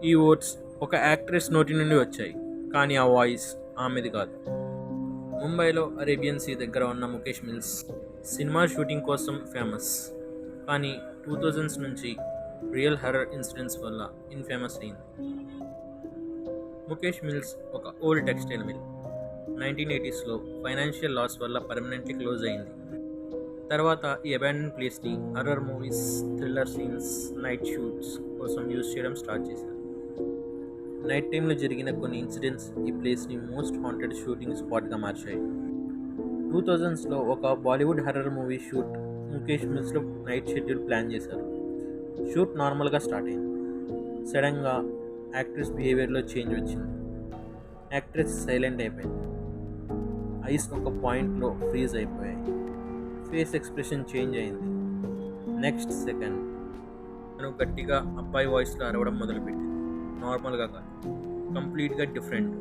ఈ వర్డ్స్ ఒక యాక్ట్రెస్ నోటి నుండి వచ్చాయి, కానీ ఆ వాయిస్ ఆమెది కాదు. ముంబైలో అరేబియన్ సీ దగ్గర ఉన్న ముఖేష్ మిల్స్ సినిమా షూటింగ్ కోసం ఫేమస్, కానీ 2000s నుంచి రియల్ హర్రర్ ఇన్సిడెంట్స్ వల్ల ఇన్ఫేమస్ అయింది. ముఖేష్ మిల్స్ ఒక ఓల్డ్ టెక్స్టైల్ మిల్ 1980sలో ఫైనాన్షియల్ లాస్ వల్ల పర్మనెంట్లీ క్లోజ్ అయింది. తర్వాత ఈ అబాండన్ ప్లేస్ని horror movies, thriller scenes, night shoots కోసం యూజ్ చేయడం స్టార్ట్ చేశారు. నైట్ టైంలో జరిగిన కొన్ని ఇన్సిడెంట్స్ ఈ ప్లేస్ని మోస్ట్ హాంటెడ్ షూటింగ్ స్పాట్గా మార్చాయి. 2000sలో ఒక Bollywood horror movie shoot Mukesh మిల్స్లో నైట్ షెడ్యూల్ ప్లాన్ చేశారు. షూట్ నార్మల్గా స్టార్ట్ అయింది. సడన్గా యాక్ట్రెస్ బిహేవియర్లో చేంజ్ వచ్చింది. యాక్ట్రెస్ సైలెంట్ అయిపోయింది. ఐస్ ఒక పాయింట్లో ఫ్రీజ్ అయిపోయాయి. ఫేస్ ఎక్స్ప్రెషన్ చేంజ్ అయింది. నెక్స్ట్ సెకండ్ తను గట్టిగా అబ్బాయి వాయిస్లో అరవడం మొదలుపెట్టింది. నార్మల్గా కాదు, కంప్లీట్గా డిఫరెంట్.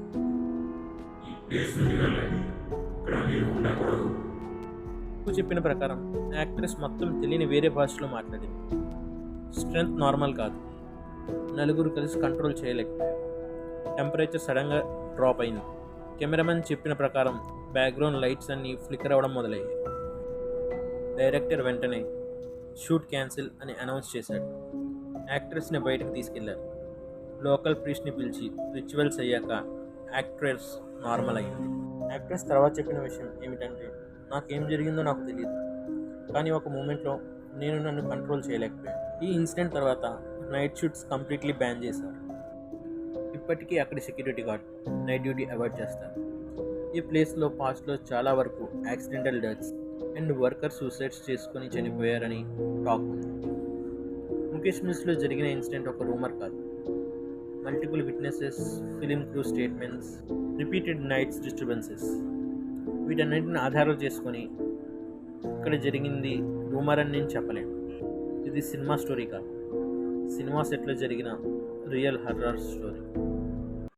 నువ్వు చెప్పిన ప్రకారం యాక్ట్రెస్ మొత్తం తెలియని వేరే భాషలో మాట్లాడింది. స్ట్రెంగ్త్ నార్మల్ కాదు. నలుగురు కలిసి కంట్రోల్ చేయలేకపోయారు. టెంపరేచర్ సడన్గా డ్రాప్ అయింది. కెమెరామెన్ చెప్పిన ప్రకారం బ్యాక్గ్రౌండ్ లైట్స్ అన్నీ ఫ్లిక్కర్ అవ్వడం మొదలయ్యాయి. డైరెక్టర్ వెంటనే షూట్ క్యాన్సిల్ అని అనౌన్స్ చేశాడు. యాక్ట్రెస్ని బయటకు తీసుకెళ్లారు. లోకల్ ప్రీస్ట్ని పిలిచి రిచువల్స్ అయ్యాక యాక్ట్రెస్ నార్మల్ అయింది. యాక్ట్రెస్ తర్వాత చెప్పిన విషయం ఏమిటంటే, నాకేం జరిగిందో నాకు తెలియదు, కానీ ఒక మూమెంట్లో నేను నన్ను కంట్రోల్ చేయలేకపోయాను. ఈ ఇన్సిడెంట్ తర్వాత నైట్ షూట్స్ కంప్లీట్లీ బ్యాన్ చేశారు. ఇప్పటికీ అక్కడి security guard night duty avoid చేస్తారు. ఈ ప్లేస్లో పాస్ట్లో చాలా వరకు accidental deaths and worker suicides చేసుకొని చనిపోయారని టాక్ ఉంది. ముఖేష్ మిల్స్లో జరిగిన ఇన్సిడెంట్ ఒక రూమర్ కాదు. Multiple witnesses, film crew statements, repeated nights disturbances, వీటన్నింటిని ఆధారాలు చేసుకొని ఇక్కడ జరిగింది రూమర్ అని నేను చెప్పలేను. ఇది సినిమా స్టోరీ కాదు, సినిమా సెట్లో జరిగిన real horror story.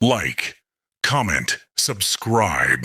Like, comment, subscribe.